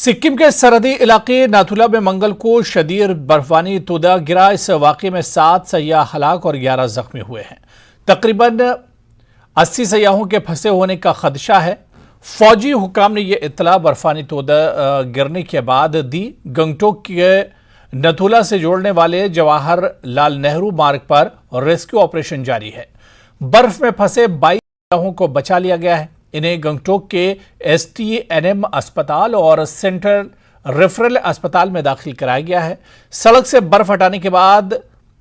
सिक्किम के सरहदी इलाके नाथुला में मंगल को शदीद बर्फबारी तोदा गिरा। इस वाक़े में 7 सयाह हलाक और 11 जख्मी हुए हैं। तकरीबन 80 सयाहों के फंसे होने का खदशा है। फौजी हुकाम ने यह इत्तला बर्फानी तोदा गिरने के बाद दी। गंगटोक के नाथुला से जोड़ने वाले जवाहर लाल नेहरू मार्ग पर रेस्क्यू ऑपरेशन जारी है। बर्फ में फंसे 22 सयाहों को बचा लिया गया है। इन्हें गंगटोक के STNM अस्पताल और सेंट्रल रेफरल अस्पताल में दाखिल कराया गया है। सड़क से बर्फ हटाने के बाद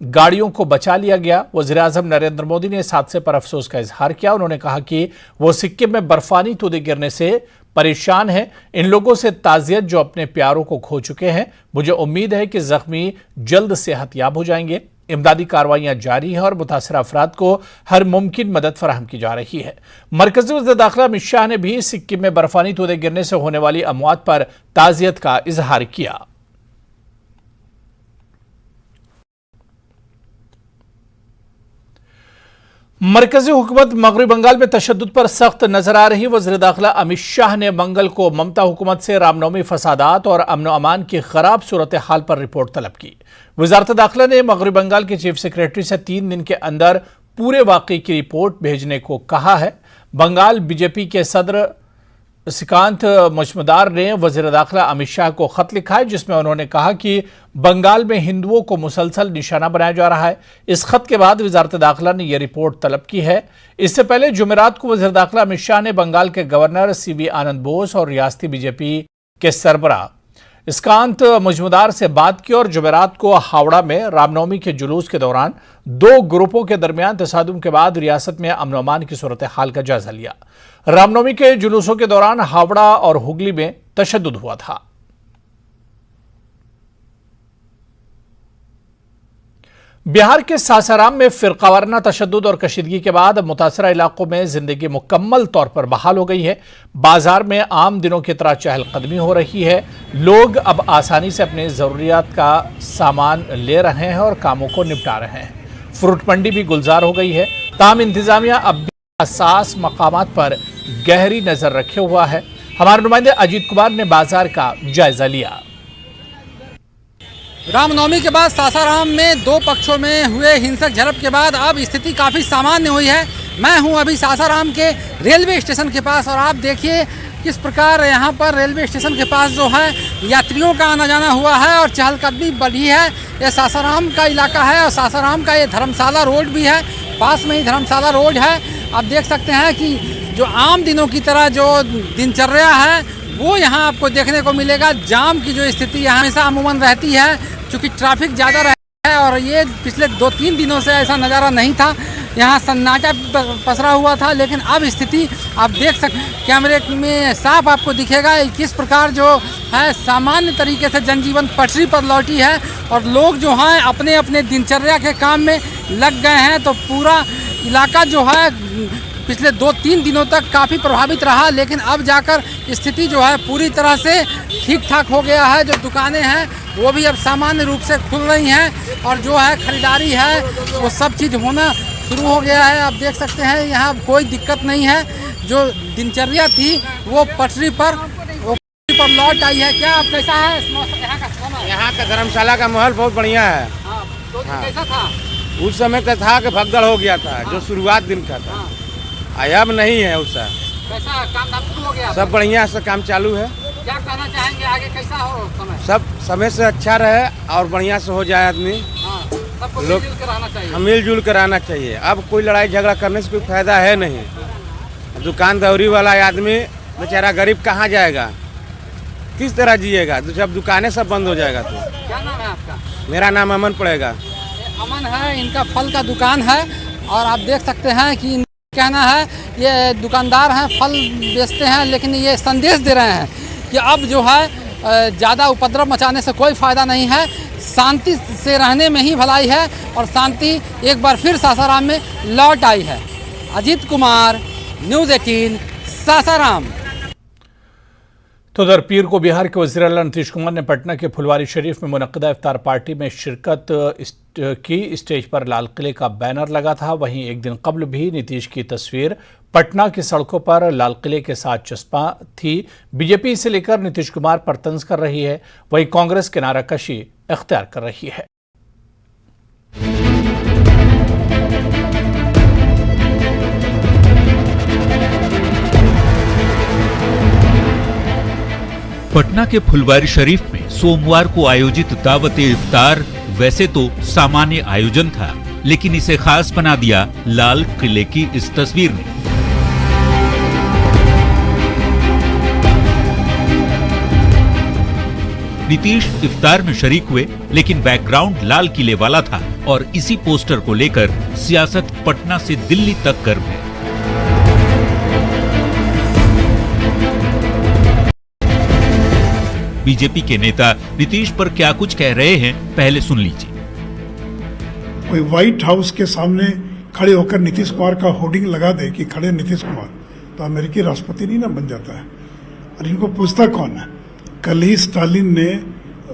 गाड़ियों को बचा लिया गया। वज़ीर-ए-आज़म नरेंद्र मोदी ने इस हादसे पर अफसोस का इजहार किया। उन्होंने कहा कि वो सिक्किम में बर्फानी तोदे गिरने से परेशान है। इन लोगों से ताज़ियत जो अपने प्यारों को खो चुके हैं। मुझे उम्मीद है कि जख्मी जल्द सेहतयाब हो जाएंगे। इमदादी कार्रवाइयां जारी है और मुतासर अफराद को हर मुमकिन मदद फराहम की जा रही है। मरकज़ी वज़ीर दाखिला अमित शाह ने भी सिक्किम में बर्फानी तोदे गिरने से होने वाली अमवात पर ताज़ियत का इजहार किया। मरकजी हुकूमत मगरबी बंगाल में तशद्दुद पर सख्त नजर आ रही। वज़ीर दाखिला अमित शाह ने मंगल को ममता हुकूमत से रामनवमी फसादात और अमन अमान की खराब सूरत हाल पर रिपोर्ट तलब की। वज़ारत दाखिला ने मगरबी बंगाल के चीफ सेक्रेटरी से 3 दिन के अंदर पूरे वाक़े की रिपोर्ट भेजने को कहा है। बंगाल बीजेपी के सदर श्रीकांत मजूमदार ने वज़ीर दाखिला अमित शाह को खत लिखा है, जिसमें उन्होंने कहा कि बंगाल में हिंदुओं को मुसलसल निशाना बनाया जा रहा है। इस खत के बाद वज़ारत दाखिला ने यह रिपोर्ट तलब की है। इससे पहले जुमेरात को वज़ीर दाखिला अमित शाह ने बंगाल के गवर्नर CV आनंद बोस और रियासती बीजेपी के सरबराह श्रीकांत मजूमदार से बात की और जुमेरात को हावड़ा में रामनवमी के जुलूस के दौरान 2 ग्रुपों के दरमियान तसादुम के बाद रियासत में अमन अमान की सूरत हाल का जायजा लिया। रामनवमी के जुलूसों के दौरान हावड़ा और हुगली में तशद्दुद हुआ था। बिहार के सासाराम में फिरकावाराना तशद्दुद और कशीदगी के बाद मुतासरा इलाकों में जिंदगी मुकम्मल तौर पर बहाल हो गई है। बाजार में आम दिनों की तरह चहलकदमी हो रही है। लोग अब आसानी से अपने ज़रूरियात का सामान ले रहे हैं और कामों को निपटा रहे हैं। फ्रूट मंडी भी गुलजार हो गई है। ताहम इंतजामिया अब भी हसास मकामात पर गहरी नजर रखे हुआ है। हमारे नुमाइंदे अजीत कुमार ने बाजार का जायजा लिया। रामनवमी के बाद सासाराम में 2 पक्षों में हुए हिंसक झड़प के बाद अब स्थिति काफ़ी सामान्य हुई है। मैं हूं अभी सासाराम के रेलवे स्टेशन के पास और आप देखिए किस प्रकार यहां पर रेलवे स्टेशन के पास जो है यात्रियों का आना जाना हुआ है और चहलकदमी बढ़ी है। ये सासाराम का इलाका है और सासाराम का ये धर्मशाला रोड भी है, पास में ही धर्मशाला रोड है। आप देख सकते हैं कि जो आम दिनों की तरह जो दिनचर्या है वो यहाँ आपको देखने को मिलेगा। जाम की जो स्थिति यहाँ हमेशा अमूमन रहती है, चूँकि ट्रैफिक ज़्यादा रहता है और ये पिछले 2-3 दिनों से ऐसा नज़ारा नहीं था। यहाँ सन्नाटा पसरा हुआ था, लेकिन अब स्थिति आप देख सकते कैमरे में साफ आपको दिखेगा किस प्रकार जो है सामान्य तरीके से जनजीवन पटरी पर लौटी है और लोग जो हैं अपने अपने दिनचर्या के काम में लग गए हैं। तो पूरा इलाका जो है पिछले 2-3 दिनों तक काफ़ी प्रभावित रहा, लेकिन अब जाकर स्थिति जो है पूरी तरह से ठीक ठाक हो गया है। जो दुकानें हैं वो भी अब सामान्य रूप से खुल रही हैं और जो है खरीदारी है वो सब चीज़ होना शुरू हो गया है। आप देख सकते हैं यहाँ कोई दिक्कत नहीं है। जो दिनचर्या थी वो पटरी पर लौट आई है। क्या आप कैसा है यहाँ का धर्मशाला का माहौल बहुत बढ़िया है। तो कैसा था उस समय का था कि भगदड़ हो गया था, जो शुरुआत दिन का था। अब नहीं है उसका। कैसा काम धाम शुरू हो गया? सब बढ़िया से काम चालू है। क्या कहना चाहेंगे आगे कैसा हो समय? सब समय से अच्छा रहे और बढ़िया से हो जाए आदमी। सबको लोग मिलजुल कर रहना चाहिए। मिलजुल कर रहना चाहिए। अब कोई लड़ाई झगड़ा करने से कोई फायदा है नहीं। दुकानदारी वाला आदमी बेचारा गरीब कहाँ जाएगा, किस तरह जिएगा जब दुकानें सब बंद हो जाएगा। तो क्या नाम है आपका? मेरा नाम अमन पड़ेगा। अमन है, इनका फल का दुकान है और आप देख सकते हैं कि कहना है ये दुकानदार हैं, फल बेचते हैं, लेकिन ये संदेश दे रहे हैं कि अब जो है ज़्यादा उपद्रव मचाने से कोई फ़ायदा नहीं है, शांति से रहने में ही भलाई है और शांति एक बार फिर सासाराम में लौट आई है। अजीत कुमार, न्यूज़ 18, सासाराम। तो उधर पीर को बिहार के वज़ीर आला नीतीश कुमार ने पटना के फुलवारी शरीफ में मुनक्किदा इफ्तार पार्टी में शिरकत की। स्टेज पर लाल किले का बैनर लगा था। वहीं एक दिन कबल भी नीतीश की तस्वीर पटना की सड़कों पर लाल किले के साथ चस्पा थी। बीजेपी इसे लेकर नीतीश कुमार पर तंज कर रही है, वहीं कांग्रेस किनाराकशी इख्तियार कर रही है। पटना के फुलवारी शरीफ में सोमवार को आयोजित दावत-ए-इफ्तार वैसे तो सामान्य आयोजन था, लेकिन इसे खास बना दिया लाल किले की इस तस्वीर ने। नीतीश इफ्तार में शरीक हुए, लेकिन बैकग्राउंड लाल किले वाला था और इसी पोस्टर को लेकर सियासत पटना से दिल्ली तक गर्म है। बीजेपी के नेता नीतीश पर क्या कुछ कह रहे हैं, पहले सुन लीजिए। कोई व्हाइट हाउस के सामने खड़े होकर नीतीश कुमार का होर्डिंग लगा दे कि खड़े नीतीश कुमार, तो अमेरिकी राष्ट्रपति नहीं ना बन जाता है। और इनको पूछता कौन है? कल ही स्टालिन ने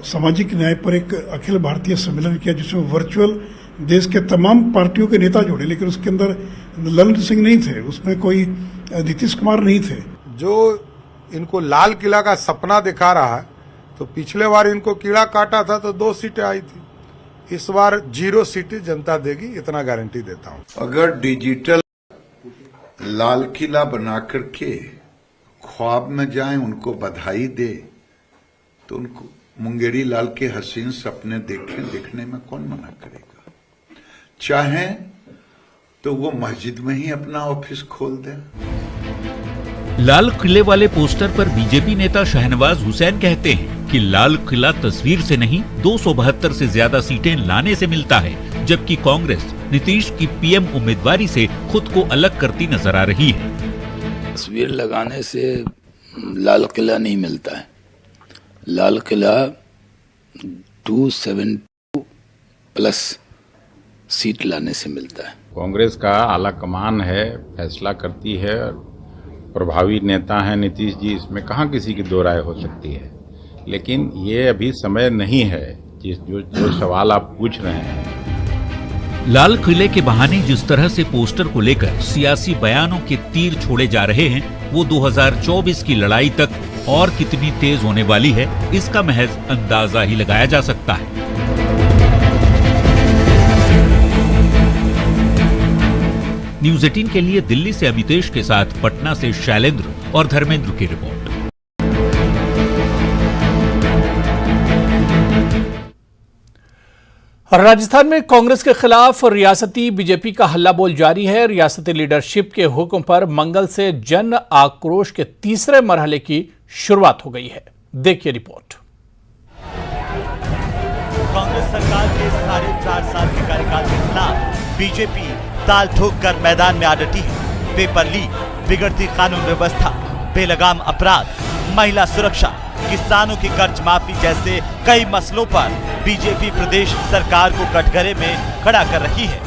सामाजिक न्याय पर एक अखिल भारतीय सम्मेलन किया, जिसमें वर्चुअल देश के तमाम पार्टियों के नेता जोड़े, लेकिन उसके अंदर ललन सिंह नहीं थे, उसमें कोई नीतीश कुमार नहीं थे। जो इनको लाल किला का सपना दिखा रहा है, तो पिछले बार इनको कीड़ा काटा था तो 2 सीटें आई थी, इस बार 0 सीटें जनता देगी, इतना गारंटी देता हूं। अगर डिजिटल लाल किला बना करके ख्वाब में जाए, उनको बधाई दे, तो उनको मुंगेरी लाल के हसीन सपने देखने में कौन मना करेगा। चाहे तो वो मस्जिद में ही अपना ऑफिस खोल दे। लाल किले वाले पोस्टर पर बीजेपी नेता शहनवाज हुसैन कहते हैं कि लाल किला तस्वीर से नहीं 272 से ज्यादा सीटें लाने से मिलता है, जबकि कांग्रेस नीतीश की पीएम उम्मीदवारी से खुद को अलग करती नजर आ रही है। तस्वीर लगाने से लाल किला नहीं मिलता है। लाल किला 272 प्लस सीट लाने से मिलता है। कांग्रेस का आला कमान है, फैसला करती है, प्रभावी नेता हैं नीतीश जी, इसमें कहाँ किसी की दो राय हो सकती है। लेकिन ये अभी समय नहीं है जो सवाल आप पूछ रहे हैं। लाल किले के बहाने जिस तरह से पोस्टर को लेकर सियासी बयानों के तीर छोड़े जा रहे हैं, वो 2024 की लड़ाई तक और कितनी तेज होने वाली है, इसका महज अंदाजा ही लगाया जा सकता है। न्यूज़ 18 के लिए दिल्ली से अमितेश के साथ पटना से शैलेंद्र और धर्मेंद्र की रिपोर्ट। राजस्थान में कांग्रेस के खिलाफ रियासती बीजेपी का हल्ला बोल जारी है। रियासती लीडरशिप के हुक्म पर मंगल से जन आक्रोश के तीसरे मरहले की शुरुआत हो गई है। देखिए रिपोर्ट। कांग्रेस सरकार के 4.5 साल के कार्यकाल के खिलाफ बीजेपी ताल ठोक कर मैदान में आ डटी है। पेपर लीक, बिगड़ती कानून व्यवस्था, बेलगाम अपराध, महिला सुरक्षा, किसानों की कर्ज माफी जैसे कई मसलों पर बीजेपी प्रदेश सरकार को कटघरे में खड़ा कर रही है।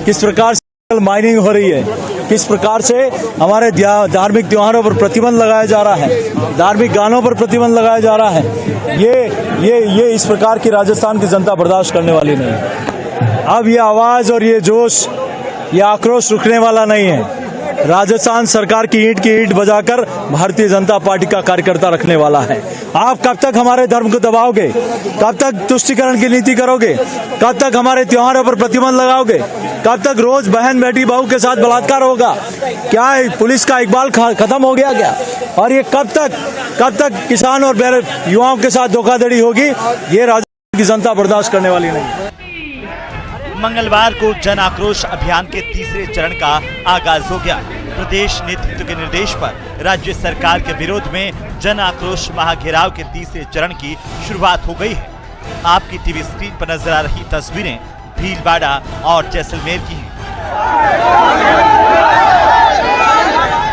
किस प्रकार से माइनिंग हो रही है, किस प्रकार से हमारे धार्मिक त्योहारों पर प्रतिबंध लगाया जा रहा है, धार्मिक गानों पर प्रतिबंध लगाया जा रहा है, ये इस प्रकार की राजस्थान की जनता बर्दाश्त करने वाली नहीं है। अब ये आवाज और ये जोश, ये आक्रोश रुकने वाला नहीं है। राजस्थान सरकार की ईंट बजाकर भारतीय जनता पार्टी का कार्यकर्ता रखने वाला है। आप कब तक हमारे धर्म को दबाओगे? कब तक तुष्टीकरण की नीति करोगे? कब तक हमारे त्योहारों पर प्रतिबंध लगाओगे? कब तक रोज बहन बेटी बहू के साथ बलात्कार होगा? क्या पुलिस का इकबाल खत्म हो गया क्या? और ये कब तक किसान और युवाओं के साथ धोखाधड़ी होगी? ये राजस्थान की जनता बर्दाश्त करने वाली नहीं। मंगलवार को जन आक्रोश अभियान के तीसरे चरण का आगाज हो गया। प्रदेश नेतृत्व के निर्देश पर राज्य सरकार के विरोध में जन आक्रोश महाघेराव के तीसरे चरण की शुरुआत हो गई है। आपकी टीवी स्क्रीन पर नजर आ रही तस्वीरें भीलवाड़ा और जैसलमेर की हैं।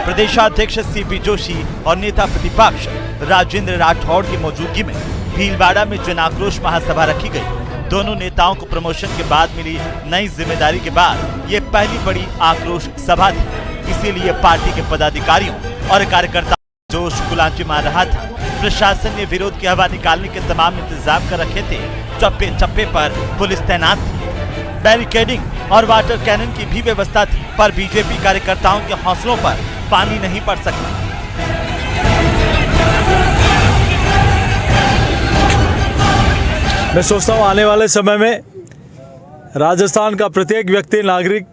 प्रदेशाध्यक्ष सीपी जोशी और नेता प्रतिपक्ष राजेंद्र राठौड़ की मौजूदगी में भीलवाड़ा में जन आक्रोश महासभा रखी गई। दोनों नेताओं को प्रमोशन के बाद मिली नई जिम्मेदारी के बाद ये पहली बड़ी आक्रोश सभा थी। इसीलिए पार्टी के पदाधिकारियों और कार्यकर्ताओं जोश गुलांची मार रहा था। प्रशासन ने विरोध की हवा निकालने के तमाम इंतजाम कर रखे थे। चप्पे चप्पे पर पुलिस तैनात थी। बैरिकेडिंग और वाटर कैनन की भी व्यवस्था थी, पर बीजेपी कार्यकर्ताओं के हौसलों पर पानी नहीं पड़ सका। मैं सोचता हूँ आने वाले समय में राजस्थान का प्रत्येक व्यक्ति नागरिक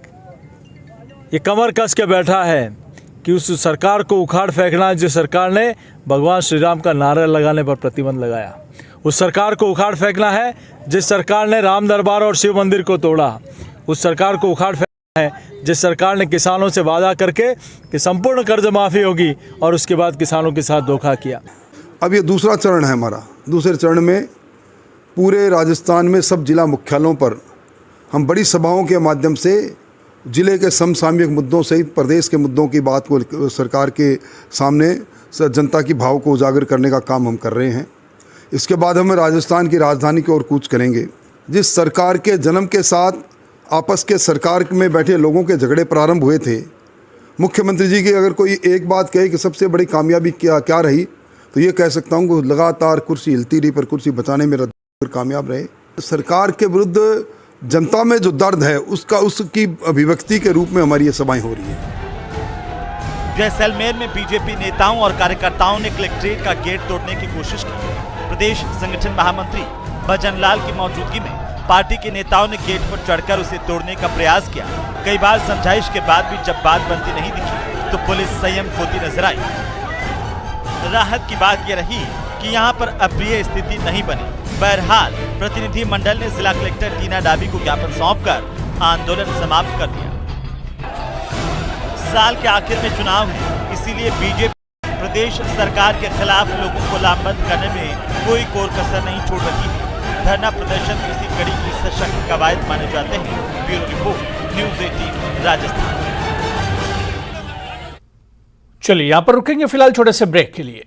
ये कमर कस के बैठा है कि उस सरकार को उखाड़ फेंकना जिस सरकार ने भगवान श्री राम का नारा लगाने पर प्रतिबंध लगाया, उस सरकार को उखाड़ फेंकना है जिस सरकार ने राम दरबार और शिव मंदिर को तोड़ा, उस सरकार को उखाड़ फेंकना है जिस सरकार ने किसानों से वादा करके कि संपूर्ण कर्ज माफ़ी होगी और उसके बाद किसानों के साथ धोखा किया। अब ये दूसरा चरण है हमारा। दूसरे चरण में पूरे राजस्थान में सब जिला मुख्यालयों पर हम बड़ी सभाओं के माध्यम से जिले के समसामयिक मुद्दों सहित प्रदेश के मुद्दों की बात को सरकार के सामने जनता की भाव को उजागर करने का काम हम कर रहे हैं। इसके बाद हम राजस्थान की राजधानी की ओर कूच करेंगे। जिस सरकार के जन्म के साथ आपस के सरकार में बैठे लोगों के झगड़े प्रारंभ हुए थे, मुख्यमंत्री जी की अगर कोई एक बात कहे कि सबसे बड़ी कामयाबी क्या रही, तो ये कह सकता हूँ कि लगातार कुर्सी हिलती रही पर कुर्सी बचाने में कामयाब रहे। सरकार के विरुद्ध जनता में जो दर्द है उसकी अभिव्यक्ति के रूप में हमारी ये सभाएं हो रही है। जैसलमेर में बीजेपी नेताओं और कार्यकर्ताओं ने कलेक्ट्रेट का गेट तोड़ने की कोशिश की। प्रदेश संगठन महामंत्री भजनलाल की मौजूदगी में पार्टी के नेताओं ने गेट पर चढ़कर उसे तोड़ने का प्रयास किया। कई बार समझाइश के बाद भी जब बात बनती नहीं दिखी तो पुलिस संयम खोती नजर आई। राहत की बात यह रही कि यहाँ पर अप्रिय स्थिति नहीं बनी। बहरहाल प्रतिनिधि मंडल ने जिला कलेक्टर टीना डाबी को ज्ञापन सौंपकर आंदोलन समाप्त कर दिया। साल के आखिर में चुनाव है, इसीलिए बीजेपी प्रदेश सरकार के खिलाफ लोगों को लामबंद करने में कोई कोर कसर नहीं छोड़ रही है। धरना प्रदर्शन किसी कड़ी की सशक्त कवायद माने जाते हैं। Bureau report, news 18 Rajasthan. चलिए यहाँ पर रुकेंगे फिलहाल छोटे से ब्रेक के लिए।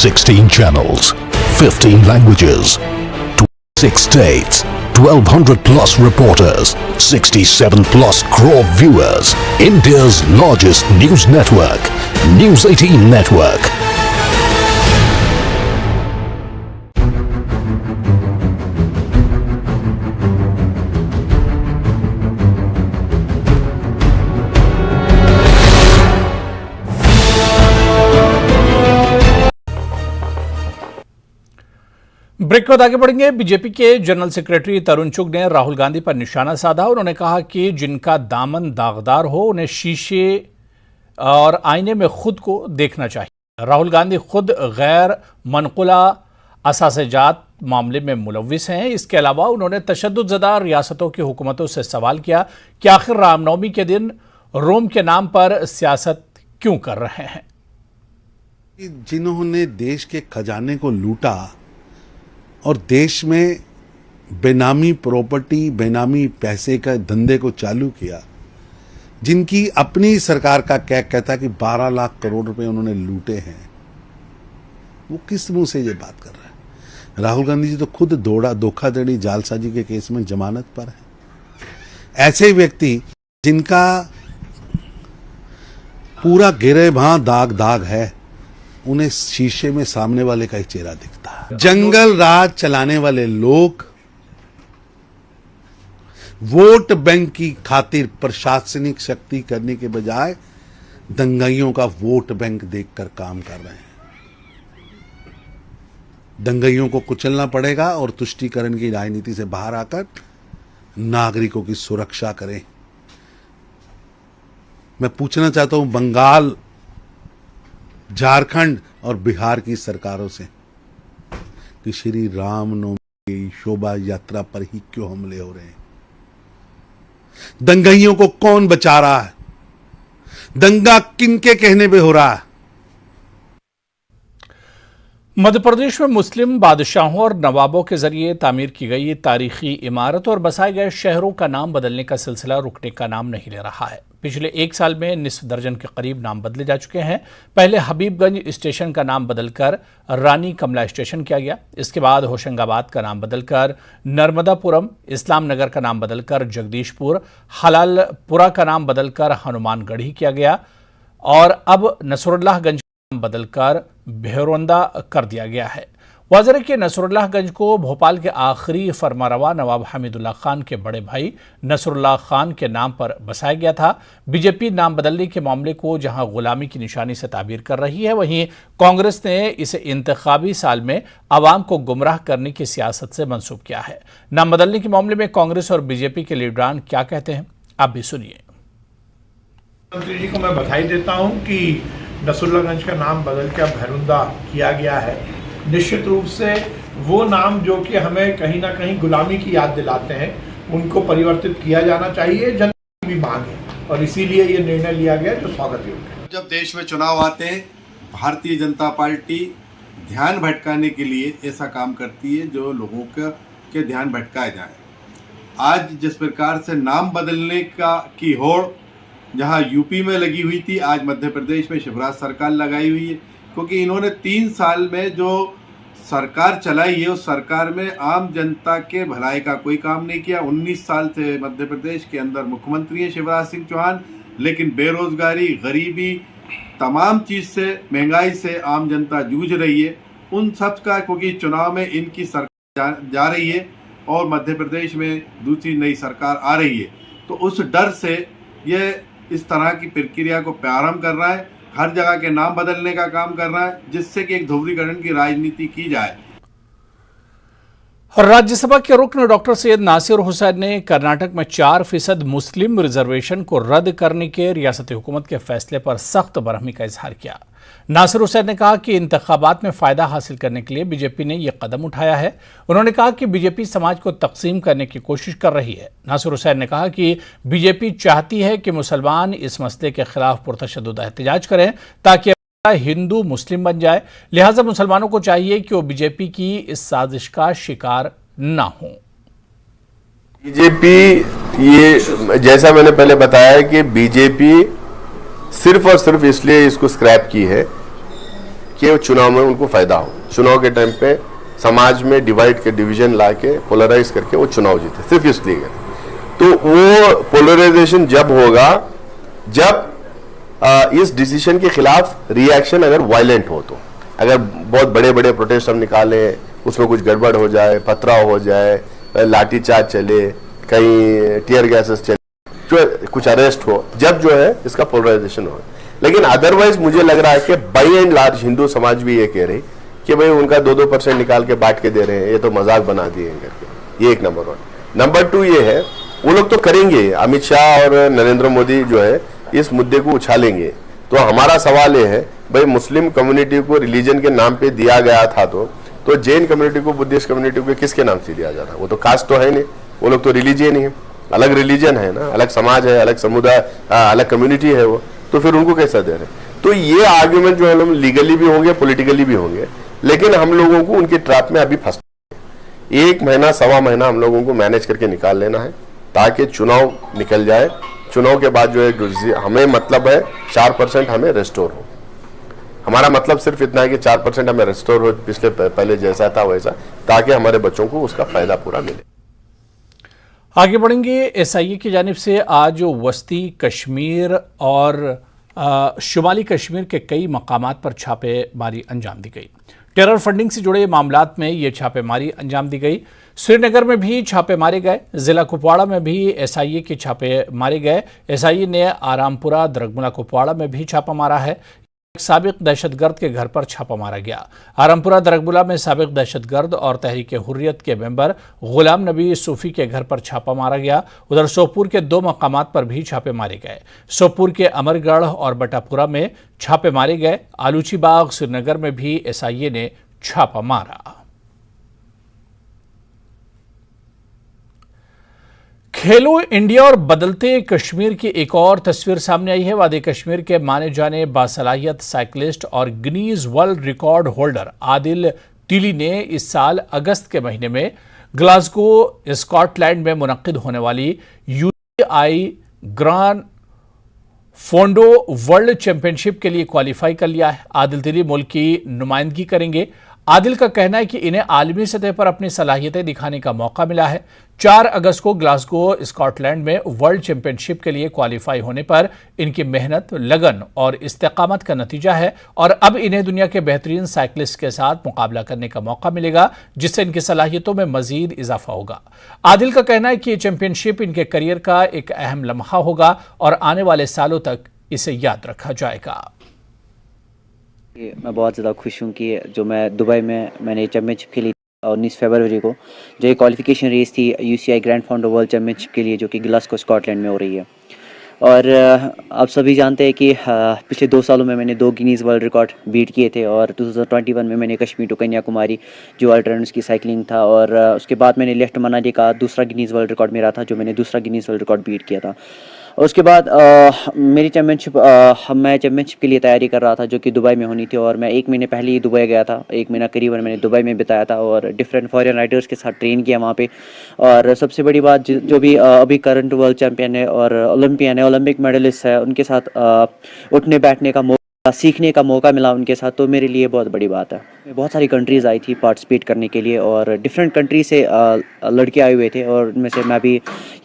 Sixteen channels, 15 languages, 26 states, 1200 plus reporters, 67 plus crore viewers. India's largest news network, News 18 Network. Break के बाद आगे बढ़ेंगे। बीजेपी के जनरल सेक्रेटरी तरुण चुग ने राहुल गांधी पर निशाना साधा। उन्होंने कहा कि जिनका दामन दागदार हो उन्हें शीशे और आईने में खुद को देखना चाहिए। राहुल गांधी खुद गैर मनकुला असासेजात मामले में मुलविस हैं। इसके अलावा उन्होंने तशद्दुदज़दा रियासतों की हुकूमतों से सवाल किया कि आखिर रामनवमी के दिन रोम के नाम पर सियासत क्यों कर रहे हैं। जिन्होंने देश के खजाने को लूटा और देश में बेनामी प्रॉपर्टी, बेनामी पैसे का धंधे को चालू किया, जिनकी अपनी सरकार का क्या कहता कि 12 लाख करोड़ रुपए उन्होंने लूटे हैं, वो किस मुंह से ये बात कर रहा है? राहुल गांधी जी तो खुद धोखाधड़ी जालसाजी के केस में जमानत पर है। ऐसे व्यक्ति जिनका पूरा गिरेबां दाग है, उन्हें शीशे में सामने वाले का ही चेहरा दिखता है। जंगल राज चलाने वाले लोग वोट बैंक की खातिर प्रशासनिक शक्ति करने के बजाय दंगाइयों का वोट बैंक देखकर काम कर रहे हैं। दंगाइयों को कुचलना पड़ेगा और तुष्टीकरण की राजनीति से बाहर आकर नागरिकों की सुरक्षा करें। मैं पूछना चाहता हूं बंगाल, झारखंड और बिहार की सरकारों से कि श्री रामनवमी की शोभा यात्रा पर ही क्यों हमले हो रहे हैं? दंगाइयों को कौन बचा रहा है? दंगा किनके कहने पे हो रहा है? मध्य प्रदेश में मुस्लिम बादशाहों और नवाबों के जरिए तामीर की गई तारीखी इमारत और बसाए गए शहरों का नाम बदलने का सिलसिला रुकने का नाम नहीं ले रहा है। पिछले एक साल में निस्फ दर्जन के करीब नाम बदले जा चुके हैं। पहले हबीबगंज स्टेशन का नाम बदलकर रानी कमला स्टेशन किया गया। इसके बाद होशंगाबाद का नाम बदलकर नर्मदापुरम, इस्लाम नगर का नाम बदलकर जगदीशपुर, हलालपुरा का नाम बदलकर हनुमानगढ़ी किया गया और अब नसरुल्लाहगंज का नाम बदलकर भेरोंदा कर दिया गया है। वाज़ेह है कि नसरुल्लाहगंज को भोपाल के आखिरी फरमारवा नवाब हमीदुल्लाह खान के बड़े भाई नसरुल्लाह खान के नाम पर बसाया गया था। बीजेपी नाम बदलने के मामले को जहां गुलामी की निशानी से ताबीर कर रही है, वहीं कांग्रेस ने इसे इंतखाबी साल में आवाम को गुमराह करने की सियासत से मंसूब किया है। नाम बदलने के मामले में कांग्रेस और बीजेपी के लीडरान क्या कहते हैं, आप भी सुनिए। मंत्री जी को मैं बधाई देता हूं कि नसरुल्लाहगंज का नाम बदल कर भैरुंदा किया गया है। निश्चित रूप से वो नाम जो कि हमें कहीं ना कहीं गुलामी की याद दिलाते हैं, उनको परिवर्तित किया जाना चाहिए। जनता की भी मांग है और इसीलिए ये निर्णय लिया गया जो स्वागत योग्य है। जब देश में चुनाव आते हैं, भारतीय जनता पार्टी ध्यान भटकाने के लिए ऐसा काम करती है जो लोगों के ध्यान भटकाए जाए। आज जिस प्रकार से नाम बदलने की होड़ जहां यूपी में लगी हुई थी, आज मध्य प्रदेश में शिवराज सरकार लगाई हुई है, क्योंकि इन्होंने 3 साल में जो सरकार चलाई है उस सरकार में आम जनता के भलाई का कोई काम नहीं किया। 19 साल से मध्य प्रदेश के अंदर मुख्यमंत्री हैं शिवराज सिंह चौहान, लेकिन बेरोजगारी, गरीबी, तमाम चीज़ से, महंगाई से आम जनता जूझ रही है। उन सब का, क्योंकि चुनाव में इनकी सरकार जा रही है और मध्य प्रदेश में दूसरी नई सरकार आ रही है, तो उस डर से ये इस तरह की प्रक्रिया को प्रारंभ कर रहा है, हर जगह के नाम बदलने का काम कर रहा है, जिससे कि एक ध्रुवीकरण की राजनीति की जाए। राज्यसभा के रुकन डॉक्टर सैयद नासिर हुसैन ने कर्नाटक में 4% मुस्लिम रिजर्वेशन को रद्द करने के रियासती हुकूमत के फैसले पर सख्त बरहमी का इजहार किया। नासिर हुसैन ने कहा कि इंतखाबात में फायदा हासिल करने के लिए बीजेपी ने यह कदम उठाया है। उन्होंने कहा कि बीजेपी समाज को तकसीम करने की कोशिश कर रही है। नासिर हुसैन ने कहा कि बीजेपी चाहती है कि मुसलमान इस मसले के खिलाफ पुरतशद्दुद एहतजाज करें ताकि हिंदू मुस्लिम बन जाए, लिहाजा मुसलमानों को चाहिए कि वो बीजेपी की इस साजिश का शिकार ना हो। बीजेपी, ये जैसा मैंने पहले बताया कि बीजेपी सिर्फ और सिर्फ इसलिए इसको स्क्रैप की है कि चुनाव में उनको फायदा हो। चुनाव के टाइम पे समाज में डिवीजन ला के पोलराइज करके वो चुनाव जीते, सिर्फ इसलिए। तो वो पोलराइजेशन जब होगा जब इस डिसीजन के खिलाफ रिएक्शन अगर वायलेंट हो, तो अगर बहुत बड़े बड़े प्रोटेस्ट हम निकालें, उसमें कुछ गड़बड़ हो जाए, पथराव हो जाए, लाठीचार्ज चले, कहीं टीयर गैसेस चले, जो कुछ अरेस्ट हो, जब जो है इसका पोलराइजेशन हो। लेकिन अदरवाइज मुझे लग रहा है कि बाई एंड लार्ज हिंदू समाज भी ये कह रही कि भाई उनका 2-2% निकाल के बांट के दे रहे हैं, ये तो मजाक बना दिए करके। ये एक नंबर 1। नंबर 2 ये है, वो लोग तो करेंगे, अमित शाह और नरेंद्र मोदी जो है इस मुद्दे को उछालेंगे। तो हमारा सवाल ये है, भाई मुस्लिम कम्युनिटी को रिलीजन के नाम पे दिया गया था, तो जैन कम्युनिटी को, बुद्धिस्ट कम्युनिटी को किसके नाम से दिया जाता? वो तो कास्ट तो है नहीं, वो लोग तो रिलीजियन ही है, अलग रिलीजन है ना, अलग समाज है, अलग समुदाय, अलग कम्युनिटी है वो, तो फिर उनको कैसा दे रहे? तो ये आर्ग्यूमेंट जो है हम लीगली भी होंगे, पॉलिटिकली भी होंगे, लेकिन हम लोगों को उनके ट्रैप में अभी फंस 1 महीना, 1.25 महीना हम लोगों को मैनेज करके निकाल लेना है ताकि चुनाव निकल जाए। चुनाव के बाद जो है हमें मतलब है 4% हमें रेस्टोर हो। हमारा मतलब सिर्फ इतना है कि 4% हमें रेस्टोर हो, पिछले पहले जैसा था वैसा, ताकि हमारे बच्चों को उसका फायदा पूरा मिले। आगे बढ़ेंगे। एसआईए की जानिब से आज वस्ती कश्मीर और शुमाली कश्मीर के कई मकामात पर छापेमारी अंजाम दी गई। टेरर फंडिंग से जुड़े मामलात में ये छापेमारी अंजाम दी गई। श्रीनगर में भी छापे मारे गए, जिला कुपवाड़ा में भी एसआईए के छापे मारे गए। एसआईए ने आरामपुरा, दरगमुला, कुपवाड़ा में भी छापा मारा है। एक साबिक दहशतगर्द के घर पर छापा मारा गया। आरामपुरा, दरगमुला में साबिक दहशतगर्द और तहरीक हुर्रियत के मेंबर गुलाम नबी सूफी के घर पर छापा मारा गया। उधर सोपुर के 2 मकामात पर भी छापे मारे गए। सोपुर के अमरगढ़ और बटापुरा में छापे मारे गए। आलूची बाग, श्रीनगर में भी एसआईए ने छापा मारा। खेलो इंडिया और बदलते कश्मीर की एक और तस्वीर सामने आई है। वादी कश्मीर के माने जाने बासलाहियत साइकिलिस्ट और Guinness world record holder Adil Tilly ने इस साल अगस्त के महीने में ग्लासगो, स्कॉटलैंड में मुनक्किद होने वाली यूसीआई ग्रांड फोंडो वर्ल्ड चैंपियनशिप के लिए क्वालिफाई कर लिया है। आदिल दिली मुल्क की नुमाइंदगी करेंगे। आदिल का कहना है कि इन्हें आलमी सतह पर अपनी सलाहियतें दिखाने का मौका मिला है। 4 अगस्त को ग्लासगो स्कॉटलैंड में वर्ल्ड चैंपियनशिप के लिए क्वालिफाई होने पर इनकी मेहनत, लगन और इस्तेकामत का नतीजा है और अब इन्हें दुनिया के बेहतरीन साइकिलिस्ट के साथ मुकाबला करने का मौका मिलेगा, जिससे इनकी सलाहियतों में मजीद इजाफा होगा। आदिल का कहना है कि ये चैंपियनशिप इनके करियर का एक अहम लम्हा होगा और आने वाले सालों तक इसे याद रखा जाएगा। मैं बहुत ज़्यादा खुश हूँ कि जो मैं दुबई में मैंने चैम्पियनशिप खेली 19 फरवरी को, जो ये क्वालिफिकेशन रेस थी UCI ग्रैंड फोंडो वर्ल्ड चैम्पियनशिप के लिए, जो कि ग्लासगो स्कॉटलैंड में हो रही है। और आप सभी जानते हैं कि पिछले 2 सालों में मैंने 2 गिनीज़ वर्ल्ड रिकॉर्ड बीट किए थे और 2021 में मैंने कश्मीर टू कन्याकुमारी जो अल्ट्रारन्स की साइकिलिंग था, और उसके बाद मैंने लेफ्ट मनाली का दूसरा गिनीज़ वर्ल्ड रिकॉर्ड मेरा था, जो मैंने दूसरा गिनीज़ वर्ल्ड रिकॉर्ड बीट किया था। और उसके बाद मेरी चैम्पियनशिप मैं चैम्पियनशिप के लिए तैयारी कर रहा था, जो कि दुबई में होनी थी, और मैं 1 महीने पहले ही दुबई गया था। 1 महीना करीबन मैंने दुबई में बिताया था और डिफरेंट फॉरेन राइडर्स के साथ ट्रेन किया वहाँ पे। और सबसे बड़ी बात, जो भी अभी करंट वर्ल्ड चैम्पियन है और ओलंपियन है, ओलंपिक मेडलिस्ट है, उनके साथ उठने बैठने का सीखने का मौका मिला उनके साथ, तो मेरे लिए बहुत बड़ी बात है। बहुत सारी कंट्रीज़ आई थी पार्टिसिपेट करने के लिए और डिफरेंट कंट्री से लड़के आए हुए थे और उनमें से मैं भी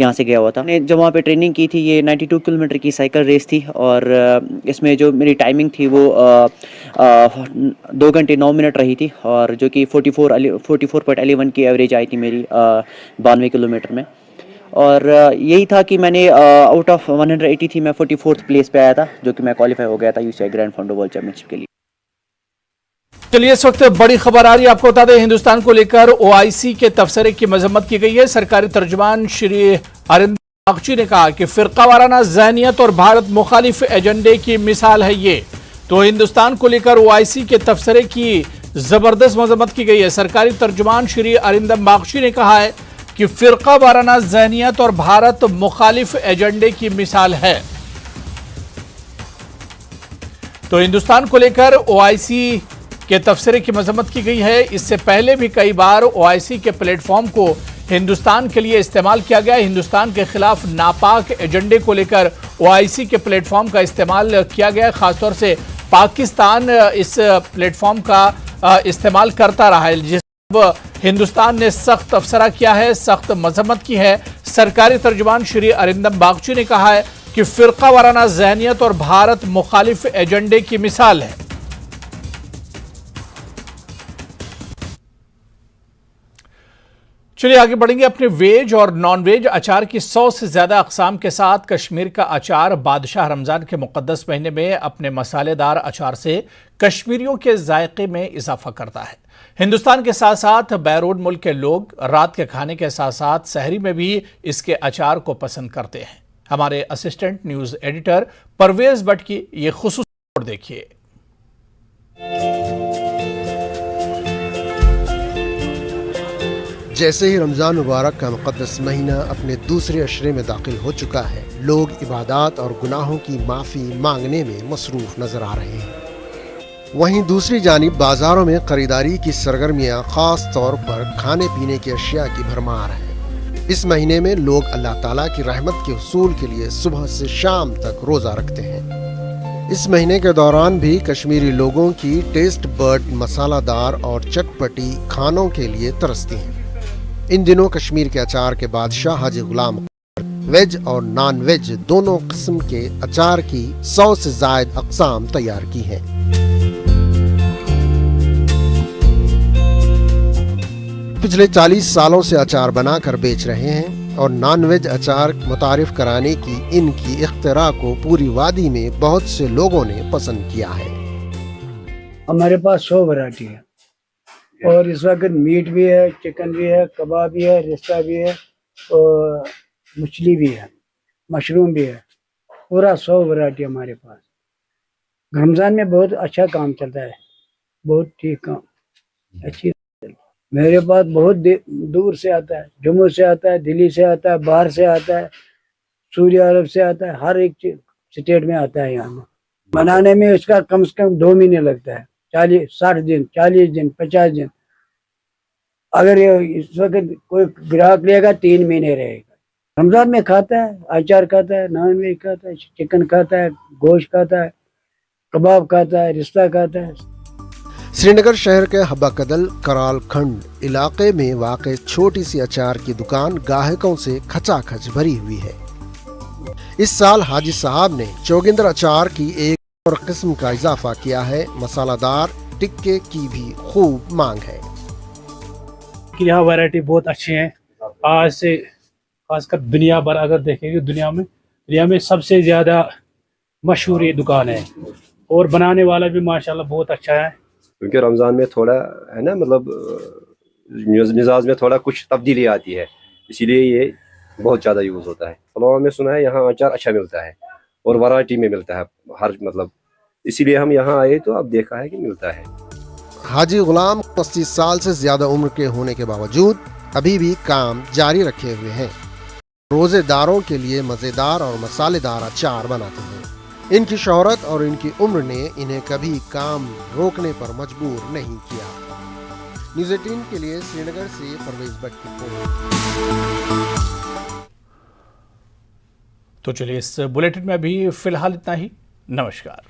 यहाँ से गया हुआ था। मैंने जब वहाँ पे ट्रेनिंग की थी, ये 92 किलोमीटर की साइकिल रेस थी और इसमें जो मेरी टाइमिंग थी वो 2 घंटे 9 मिनट रही थी, और जो कि 44.11 की एवरेज आई थी मेरी 92 किलोमीटर में। और यही था कि मैंने आउट ऑफ 180 थी, मैं 44th प्लेस पे आया था, जो कि मैं क्वालिफाई हो गया था UCI ग्रैंड फोंडो वर्ल्ड चैंपियनशिप के लिए। चलिए, इस वक्त बड़ी खबर आ रही है, आपको बता दें हिंदुस्तान को लेकर OIC के तबसरे की मजम्मत की गई है। सरकारी तर्जुमान श्री अरिंदम बागची ने कहा कि फिरका वाराना ज़हनियत और भारत मुखालिफ एजेंडे की मिसाल है ये। तो हिंदुस्तान को लेकर OIC के तबसरे की जबरदस्त मजम्मत की गई है। सरकारी तर्जुमान श्री अरिंदम बागची ने कहा है कि फिरका वाराना ज़हनियत और भारत मुखालिफ एजेंडे की मिसाल है। तो हिंदुस्तान को लेकर OIC के तबसरे की मजम्मत की गई है। इससे पहले भी कई बार OIC के प्लेटफॉर्म को हिंदुस्तान के लिए इस्तेमाल किया गया। हिंदुस्तान के खिलाफ नापाक एजेंडे को लेकर OIC के प्लेटफॉर्म का इस्तेमाल किया गया। खासतौर से पाकिस्तान इस प्लेटफॉर्म का इस्तेमाल करता रहा है, जिस हिंदुस्तान ने सख्त तबसरा किया है, सख्त मजम्मत की है। सरकारी तर्जुमान श्री अरिंदम बागची ने कहा है कि फिरका वाराना ज़हनियत और भारत मुखालिफ एजेंडे की मिसाल है। चलिए आगे बढ़ेंगे। अपने वेज और नॉन वेज अचार की 100 से ज्यादा अकसाम के साथ कश्मीर का अचार बादशाह रमजान के मुकद्दस महीने में अपने मसालेदार अचार से कश्मीरियों के जायके में इजाफा करता है। हिंदुस्तान के साथ साथ बैरून मुल्क के लोग रात के खाने के साथ साथ सहरी में भी इसके अचार को पसंद करते हैं। हमारे assistant news editor Parvez Bhat की ये खुसूसी रिपोर्ट देखिए। जैसे ही रमज़ान मुबारक का मुक़द्दस महीना अपने दूसरे अशरे में दाखिल हो चुका है, लोग इबादत और गुनाहों की माफ़ी मांगने में मसरूफ़ नज़र आ रहे हैं। वहीं दूसरी जानिब बाज़ारों में ख़रीदारी की सरगर्मियाँ ख़ास तौर पर खाने पीने की अशिया की भरमार है। इस महीने में लोग अल्लाह ताला की रहमत के हुसूल के लिए सुबह से शाम तक रोज़ा रखते हैं। इस महीने के दौरान भी कश्मीरी लोगों की टेस्ट बर्ड मसालादार और चटपटी खानों के लिए तरसती हैं। इन दिनों कश्मीर के अचार के बादशाह हाजी गुलाम वेज और नॉन वेज दोनों किस्म के अचार की 100 से ज़ायद अक़साम तैयार की हैं। पिछले 40 सालों से अचार बनाकर बेच रहे हैं और नॉन वेज अचार मुतारिफ कराने की इनकी इख्तिरा को पूरी वादी में बहुत से लोगों ने पसंद किया है। हमारे पास 100 वैरायटी है और इस वक्त मीट भी है, चिकन भी है, कबाब भी है, रिश्ता भी है और मछली भी है, मशरूम भी है, पूरा 100 वैरायटी हमारे पास। रमज़ान में बहुत अच्छा काम चलता है, बहुत ठीक काम अच्छी। मेरे पास बहुत दूर से आता है, जम्मू से आता है, दिल्ली से आता है, बाहर से आता है, सऊदी अरब से आता है, हर एक स्टेट में आता है। यहाँ बनाने में इसका कम से कम 2 महीने लगता है, 60 दिन, 40 दिन, 50 दिन। अगर ये इस वक्त कोई ग्राहक लेगा 3 महीने रहेगा। रमजान में खाता है, अचार खाता है, नॉन वेज खाता है, चिकन खाता है, गोश्त खाता है, कबाब खाता है, रिश्ता खाता है। श्रीनगर शहर के हब्बा कदल कराल खंड इलाके में वाक़ छोटी सी अचार की दुकान ग्राहकों से खचाखच भरी हुई है। इस साल हाजी साहब ने चोगिंदर अचार की एक और किस्म का इजाफा किया है। मसालादार टिक्के की भी खूब मांग है। यहाँ वैरायटी बहुत अच्छी है। आज से खासकर दुनिया भर अगर देखेंगे दुनिया में सबसे ज्यादा मशहूर ये दुकान है और बनाने वाला भी माशाल्लाह बहुत अच्छा है। क्योंकि रमज़ान में थोड़ा है ना, मतलब मिजाज में थोड़ा कुछ तब्दीली आती है, इसीलिए ये बहुत ज़्यादा यूज़ होता है। पुलवामा में सुना है यहाँ अचार अच्छा मिलता है और वैरायटी में मिलता है हर, मतलब इसीलिए हम यहाँ आए तो अब देखा है कि मिलता है। हाजी गुलाम 25 साल से ज्यादा उम्र के होने के बावजूद अभी भी काम जारी रखे हुए हैं। रोजेदारों के लिए मजेदार और मसालेदार अचार बनाते हैं। इनकी शोहरत और इनकी उम्र ने इन्हें कभी काम रोकने पर मजबूर नहीं किया। न्यूज़ 18 के लिए श्रीनगर से परवेज भट्ट की रिपोर्ट। तो चलिए इस बुलेटिन में अभी फिलहाल इतना ही। नमस्कार।